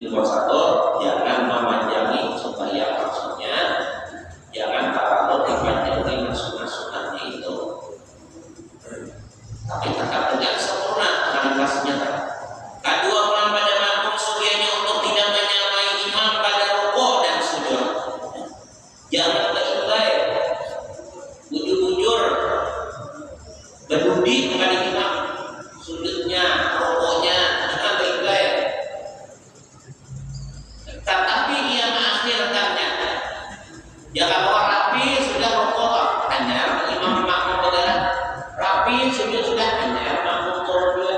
Nomor satu, jangan memanjangi supaya maksudnya jangan terlalu dipanjangi masuk-masukannya itu. Tapi tetap dengan sempurna kalimatnya. Kedua, bulan pada makmum sugianya untuk tidak menyamai imam pada rukuk dan sujud. Jangan beribai, bujur-bujur, berdudi kepada imam, sujudnya, rukuknya, jangan beribai. Tetapi ia mengakhirkannya. Jangan bawa rapi sudah rukuk hanya imam makmum bergerak, rapi sujud sudah hanya makmum turun dua.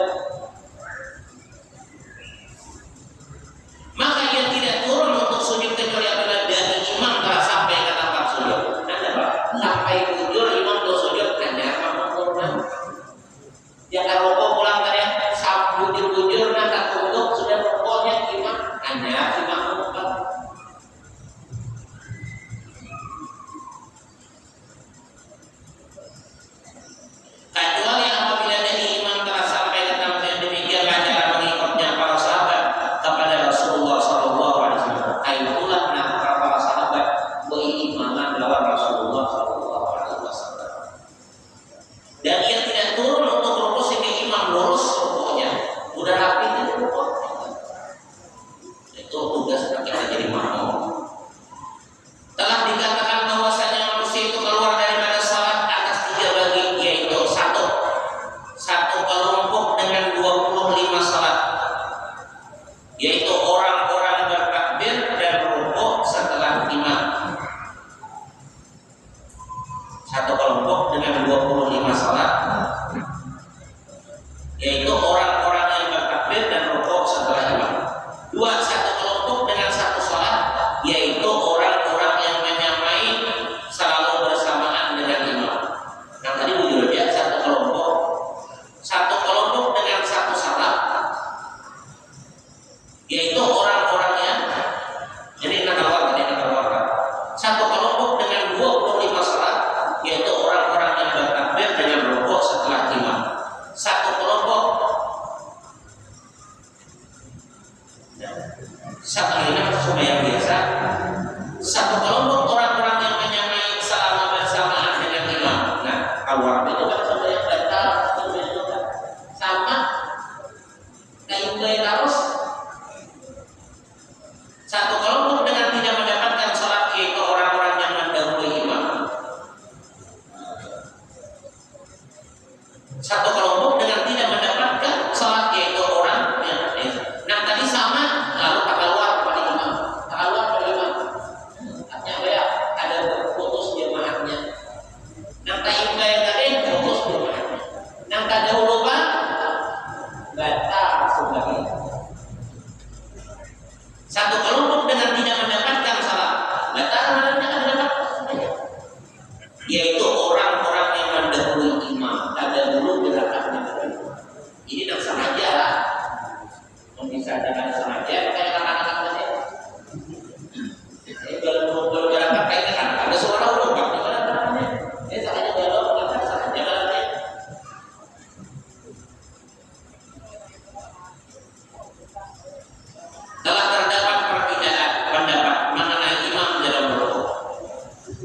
Maka ia tidak turun untuk sujud kecuali apabila dari imam telah sampai ke tempat sujud. Ada pak? Sampai bujur imam tuh sujud hanya makmum turun. Jangan rukuk pulang tadi bujur-bujur nanti tunduk sudah rukuknya imam hanya imam. Kecuali apabila dari imam telah sampai ke tempat yang demikianlah cara mengikutnya para sahabat kepada Rasulullah SAW. Itulah nama para sahabat berimanan lawan Rasulullah SAW. Dan ia tidak turun untuk rukuk sehingga imam lurus rukuknya. Udah rapi itu rukuk. Itu tugas kita jadi makmum. Telah dikatakan bahwasanya manusia itu keluar daripada salat atas 3 bagi, yaitu satu kelompok dengan 25 salat, yaitu orang-orang bertakbir dan rukuk setelah imam. Satu kelompok dengan 25 salat, yaitu orang-orang yang bertakbir dan rukuk setelah imam. Satu kelompok dengan 1 salat, yaitu orang-orang yang menyamai selalu bersamaan dengan imam. Nah tadi bujur dia satu kelompok dengan 1 salat, yaitu orang-orang yang jadi nakal satu kelompok dengan 25 salat, yaitu orang-orang yang bertakbir dengan rukuk setelah imam. Satu kelompok supaya biasa. Satu kelompok orang-orang yang menyamai selama bersamaan dengan imam. Nah, awal itu kan sama yang batal, itu kan sama kayak harus. Satu kelompok dengan tidak mendapatkan salat, yaitu orang-orang yang mendahului imam. Satu kelompok dengan tidak mendapatkan salat, yaitu orang yang nah tadi sama lalu keluar pada imam. Artinya apa ya? Ada putus jemaahnya. Nang tak tadi putus jemaahnya. Nang tak dahulu kan batal sebagai. Satu kelompok dengan tidak mendapatkan salat, batal maknanya kan mendapatkan, yaitu orang-orang yang mendahului imam. Ada dulu gerakannya. Ini tak sengaja lah. Bisa dengan sengaja kayak anak-anak tadi. Kalau bergerakan kayak kan ada suara udah di mana namanya? Sengaja belok, sengaja jalannya. Telah terdapat perbedaan pendapat mengenai imam dalam rukuk.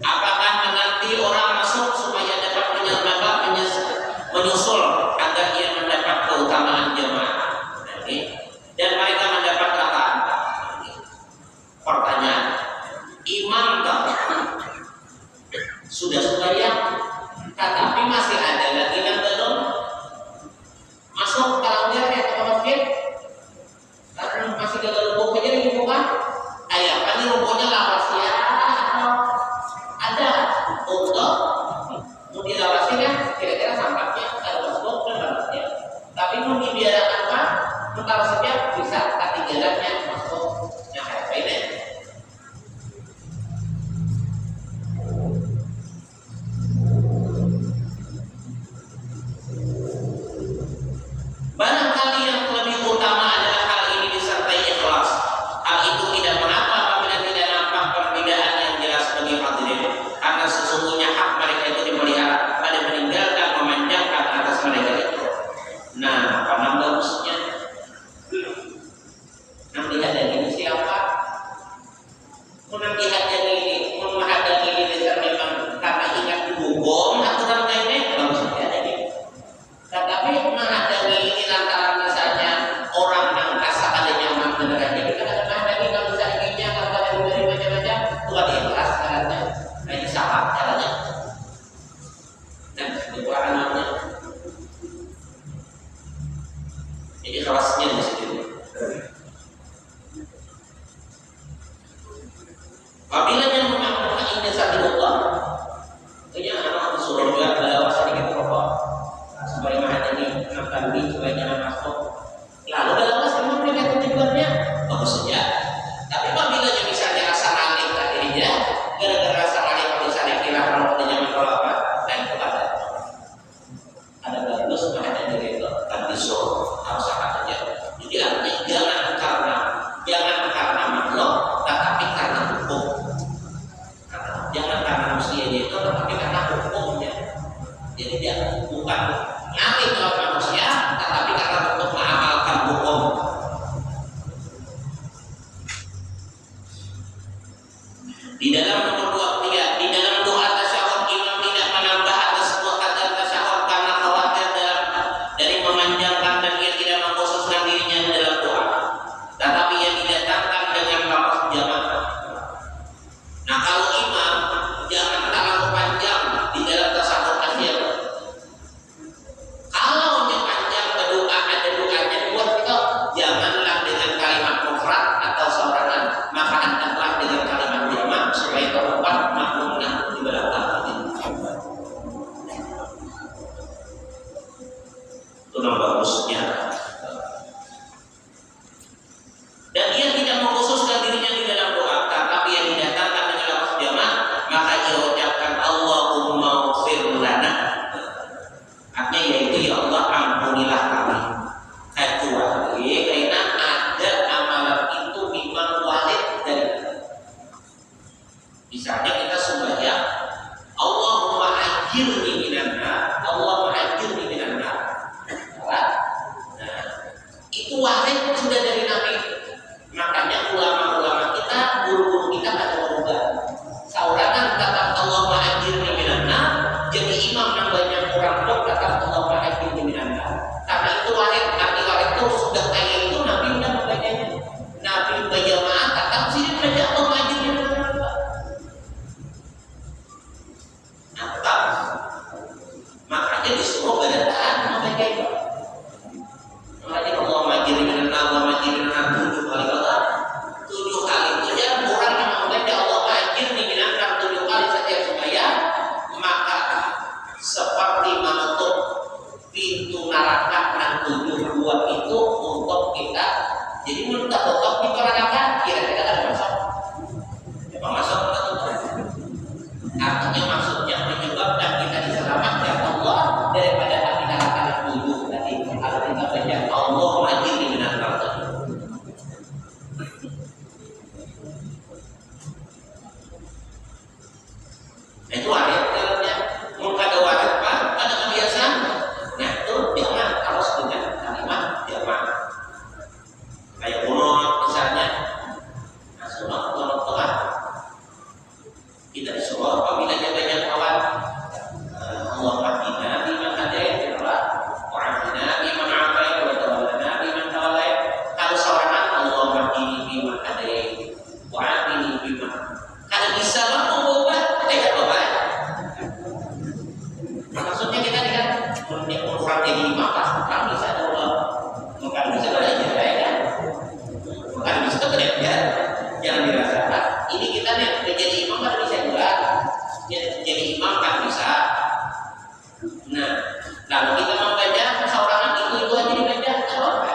Apakah menanti orang masuk supaya dapat menyusul agar ia mendapat keutamaan jemaah? Dan mereka mendapat rakaat. Pertanyaan, imam sudah sembahyang, tetapi masih ada lagi yang belum masuk kalau dia kayak ke masjid, karena masih gagal rukuk aja di bukan? Ayah kan di rukuknya lawas ya, ada untuk mau dilawasi kan? Kira-kira sampaknya ada masuk dan lawasnya. Tapi mau dibiarkan apa? Kalau setiap bisa ketinggalannya masuk yang kayak ini. Barangkali yang lebih utama adalah hal ini disertai ikhlas. Hal itu tidak mengapa apabila tidak nampak Apabila yang mengatakan indah satu Allah, tentunya anak disuruh juga belawas sedikit rokok, sebagaimana ini enam kali supaya jangan masuk. Lalu belawas memang mereka tujuannya bagus saja. Tapi apabila yang misalnya rasa ranik akhirnya, gara-gara rasa ranik misalnya kira kalau pada zaman kalau apa, nah itu ada bagus makanya dari itu kan disuruh harus apa saja. Jadi artinya jangan karena makhluk, tetapi karena hukum. Jangan karena manusianya itu, tetapi karena hukumnya. Jadi dia bukan nyari kalau manusia, tetapi karena untuk mengamalkan hukum. Di dalam nomor 23, di dalam doa tasyahud imam tidak menambah atas sebuah kata tasyahud karena khawatir dari memanjangkan dan ia tidak mengkhususkan dirinya dalam doa. Tetapi ia didatangkan dengan lafaz jamaah. Nah kalau imam jangan terlalu panjang di dalam tasyahud akhir. Kalau yang panjang berdoa ada doanya buat kita janganlah dengan kalimat mufrad atau saurangan, maka hendaklah dengan kalimat jamaah supaya terdapat makmumnya di belakang. Itu yang bagusnya. Dan ia tidak mengkhususkan dirinya di dalam doa, tetapi yang didatangkan dengan lafaz jamaah, maka ia ucapkan Allahumma ighfir lana. Artinya yaitu ya Allah ampunilah kami. Kecuali karena ada amalan itu memang wajib dari kita. Misalnya kita sembahyang Allahumma ajirni minan nar, Allahumma ajirni minan nar. Nah, itu wajib sudah dari Nabi. Makanya ulama-ulama kita, guru-guru kita ada merubah. Saurangan kata Allahumma ajirni minan nar, jadi imam yang banyak kurang pun kata Allahumma ajirni minan nar. Karena itu wajib, arti wajib itu sudah kayak itu Nabi sudah membacanya. Nabi berjamaah kata sini baca Allahumma ajirni minan nar. Nah, tetap. Makanya disuruh berdaan membaca itu. Makanya Allahumma ajirni minan nar, Allahumma ajirni minan nar 7 kali kata. 7 kali itu ya orang yang membaca Allahumma ajirni minan nar 7 kali saja supaya maka seperti menutup pintu neraka dan 7 buah itu untuk kita. Jadi menurut tutup pintu neraka kira-kira ada masuk. Memang masuk atau tutup? Artinya maksudnya menyebabkan kita diselamatkan Allah daripada api neraka yang 7 tadi. Kalau kita baca Allahumma ajirni minan nar. Itu wajib dalamnya. Mungkin ada wajib Pak, ada kebiasaan. Nah itu jangan harus dengan kalimat jamaah. Kayak kunut misalnya. Nah sunat kunut tengah. Kita disuruh apabila dia banyak kawan. Allahumma hdina biman hadait, wa afina biman afait, wa tawallana biman tawallait. Kalau saurangan Allahumma hdini biman hadait, wa afini biman. Kalau bisa lah mengubah, obat. Maksudnya kita tidak mengurangi jadi imam, kan bisa ada Allah, bukan bisa belajar ya kan? Bukan bisa belajar, jangan dirasakan. Ini kita nih menjadi imam kan bisa juga, jadi imam kan bisa. Nah, lalu kita membaca saurangan itu aja dibaca, kalau apa?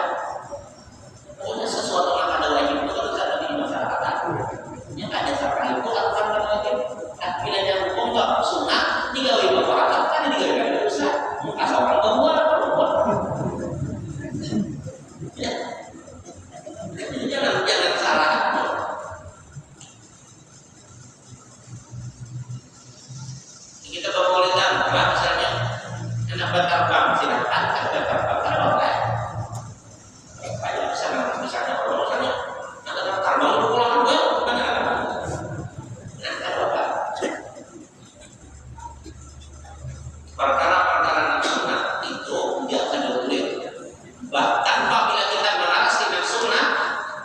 Punya sesuatu yang ada wajib itu kan bisa di masyarakat. Yang ada sarana itu lakukan wajib. Bila yang hukum tak sunnah, digawe bapak kan digawe dosa. Asal orang berbuat. Ya. Jadi jangan salah. Kita boleh tambah misalnya, kenapa terbang silakan, kenapa terbang terbang. Kayak misalnya kalau misalnya, ada terbang itu pulang gue, bukan ada. Perkara-perkara sunnah itu jangan diulik. Bahkan apabila kita mengarasi sunnah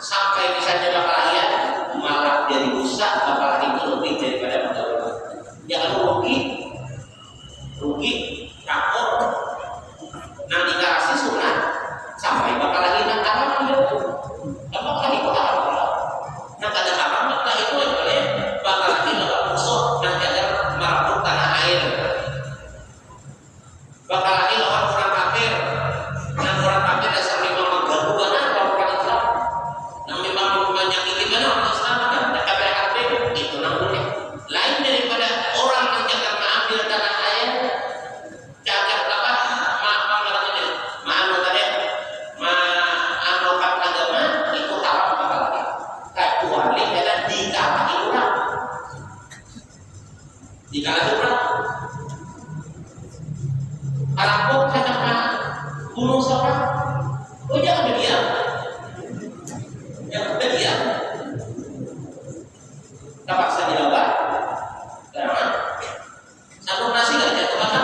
sampai misalnya bakal malah jadi dosa, bakal itu lebih daripada mudarat. Jangan rugi, takut. Nah dikasih sunnah sampai bakal lagi nak haram itu, bakal itu haram. Nah kada haram bakal itu boleh. menyakiti mana orang Islam kan KBHP itu namanya lain daripada orang yang jangan mengambil tanah air jaga apa ma'anokan agama itu haram apalagi kecuali adalah dikalahi orang Arampok karena bunuh seorang oh jangan berdiam terpaksa dilawan karena satu nasi gak jatuh makan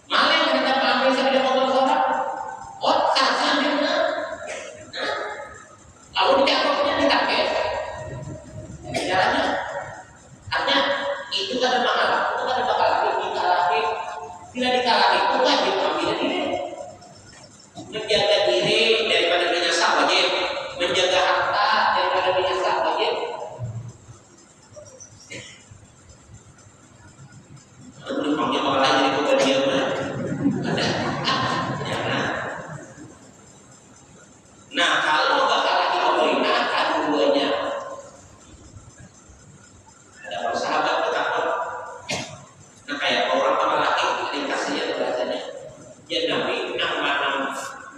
malah yang kita ambil sampai dia motor seorang kasih dia lalu dicapoknya ditangkap caranya artinya itu kan ada mahal itu kan ada bakal tidak dikalahi itu wajib ambil diri menjaga diri daripada binasa wajib menjaga harta daripada binasa wajib boleh panggil orang lain jadi kebagian ada nah kalau bakal lagi pemerintah akan duanya ada para sahabat bertakwa nah kayak orang sama laki dikasih ya bahasanya ya Nabi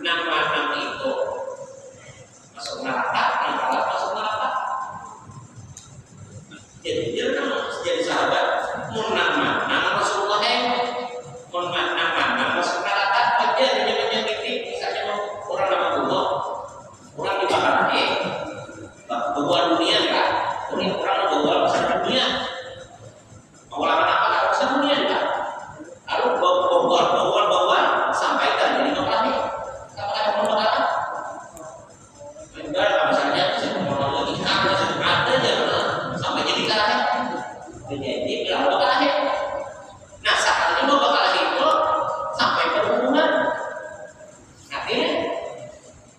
nama itu masuk neraka masuk neraka jadi dia kan jadi sahabat nama Rasulullah nama masuk neraka aja dia menyakiti misalnya orang nama Allah orang dibakar bawa dunia kan orang bawa besar dunia awalnya apa besar dunia kan lalu bawa sampaikan jadi nopani apa ada pembakaran benar misalnya orang lagi ada jangan sampai jadi kalahin jadi bilang bakalahin nah saat ini bakalahin itu sampai berhubungan artinya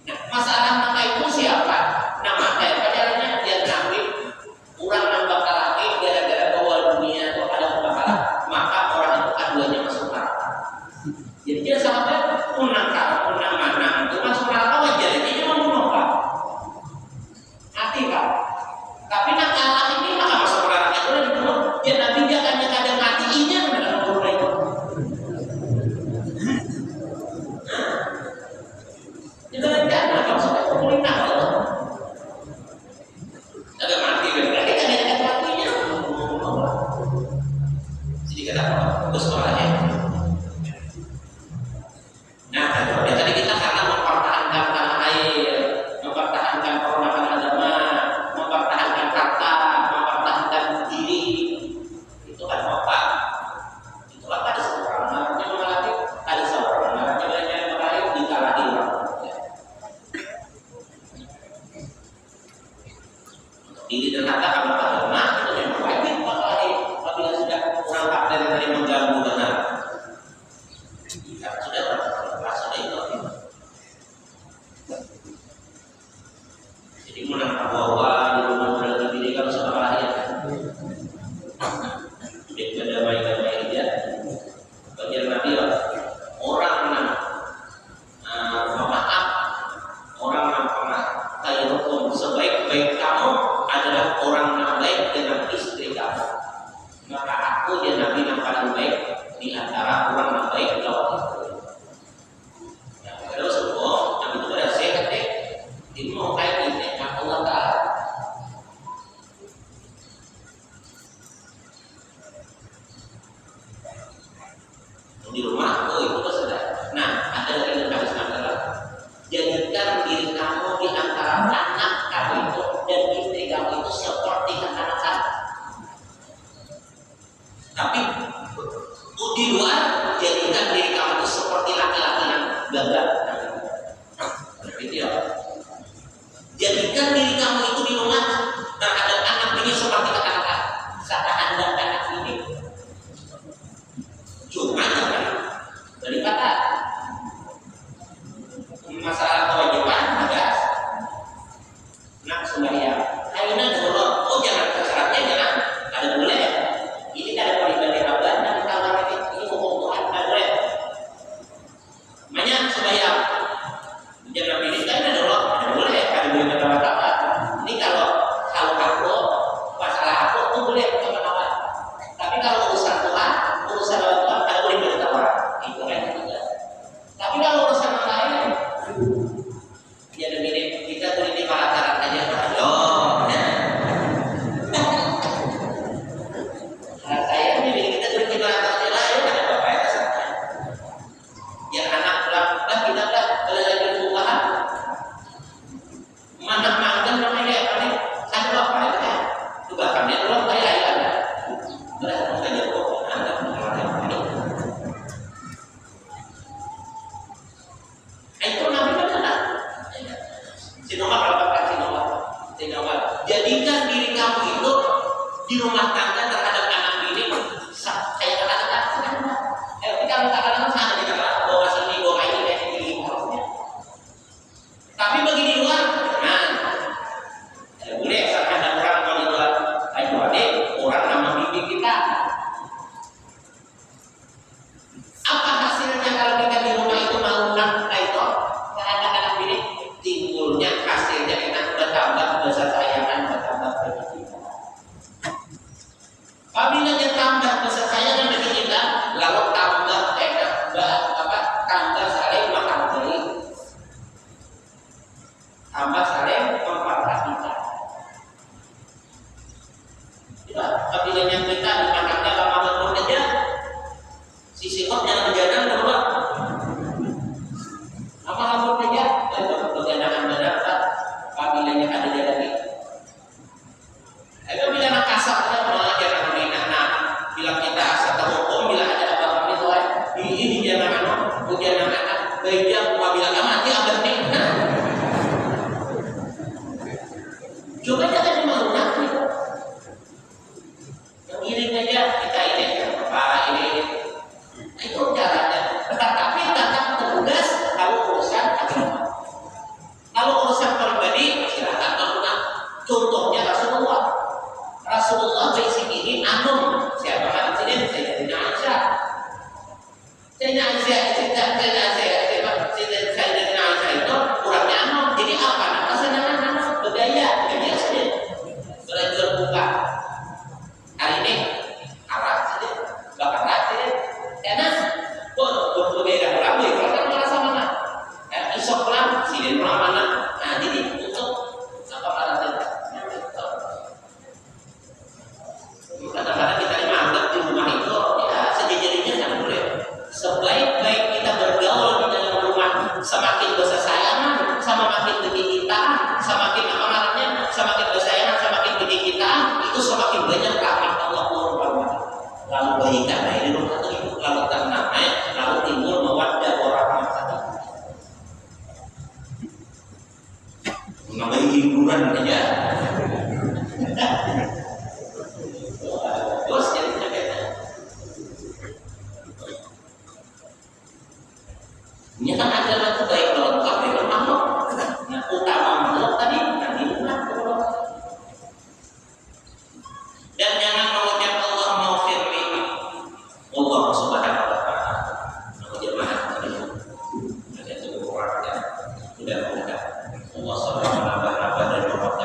nah masalah nama itu siapa nama kayak pacarnya dia Nabi orang yang bakalahin gara-gara bawa dunia itu ada pembakaran maka orang itu keduanya masuk neraka jadi dia sampai unang mana itu masuk neraka wajar ini membunuh pak mati pak tapi nak kalah ini maka masuk neraka itu dibunuh dia Nabi jangan ada matinya dalam membunuh itu itu jangan masuk ke pemerintah ada mati berarti kan ada matinya jadi kenapa terus soalnya nah tadi kita karena mempertahankan tanah air mempertahankan kehormatan agama mempertahankan harta mempertahankan diri itu kan apa itulah ada seorang narapnya mengalami ada seorang narapnya banyak yang meraih dikalahi orang diri dan harta karena agama itu memang wajib mengalahi apabila sudah orang takdir dari mengganggu benar sudah jadi menang bahwa di rumah berarti diri kalau sekolah ya sudah damai-damai aja bagian Nabi orang memaaf orang yang pernah khairukum sebaik-baik kamu adalah orang yang baik dengan istri kamu maka aku ya Nabi yang paling baik di antara orang yang baik lawan istri terus Nabi itu ada sehat deh ini mau kayak ini Allah Ta'ala di rumah itu sudah nah ada lagi yang harus adalah jadikan diri kamu di antara anak kamu itu dan istri kamu itu seperti anak kamu tapi di luar jadikan diri kamu itu seperti laki-laki yang gagal gitu ya jadikan diri kamu itu di rumah terhadap anak ini seperti kata-kata saat anda anak ini cuma daripada masalah kewajiban ada nak sembahyang akhirnya dulu oh jangan syaratnya jangan ada boleh ini ada pribadi abad dan kamar ini ngomong Tuhan ada boleh di rumah tangga terhadap anak ini kayak kata-kata kalau kadang-kadang sana kita bawa sini bawa ini kayak gini harusnya. Tapi bagi di luar, nah, boleh ada orang kalau di luar, ayo adik, orang nama bibi kita. Apa hasilnya kalau kita di rumah itu melakukan itu terhadap anak ini? Timbulnya hasilnya enak bertambah besar sayangan bertambah bagi kita. Apabila dia tambah besar sayangan bagi kita, lalu tambah enak tambah saling menghargai, tambah saling memperhatikan. Tidak, apabila yang kita dipanggilnya lama-lama aja, si sikap jangan berjalan berubah. Lama-lama aja, dan berjalan berdapat. Apabila yang ada dia lagi. Apabila nak kasar saja malah jangan mainan. Nah, bila kita satu hukum, bila ada apa-apa itu, ini jangan kemudian anak beja apabila mati ada nih. Coba jangan dimalukan. Yang iring aja kita ini para ini. Itu caranya. Tetapi tetap tugas kalau urusan agama. Kalau urusan pribadi silakan melakukan. Contohnya Rasulullah. Rasulullah basic ini siapa kan sini Sayyidina Aisyah. Sayyidina Aisyah itu kurangnya jadi apa? Kesenangan bergaya, gaya saja. Belajar buka. Hari ini arah saja, bakar saja. Karena berbeda berapa? Kalau merasa mana? Isok pulang, sini pulang mana? Nah jadi untuk apa arah saja. Kadang-kadang kita dianggap di rumah itu ya sejujurnya jangan boleh. Sebaik-baik kita bergaul di dalam rumah, semakin besar sayangan, sama makin tinggi kita, semakin semakin bersayangan, semakin tinggi kita, itu semakin banyak rahmat Allah SWT. Lalu bayi karena ini rumah itu lalu tenang, lalu timbul mawaddah warahmah tadi. Namanya hiburan aja. Terus jadi beda. Ini kan agama itu baik lengkap dengan makhluk. Nah, utama makhluk tadi nanti bukan makhluk. Dan jangan mengucap Allah maufirli Allah subhanahu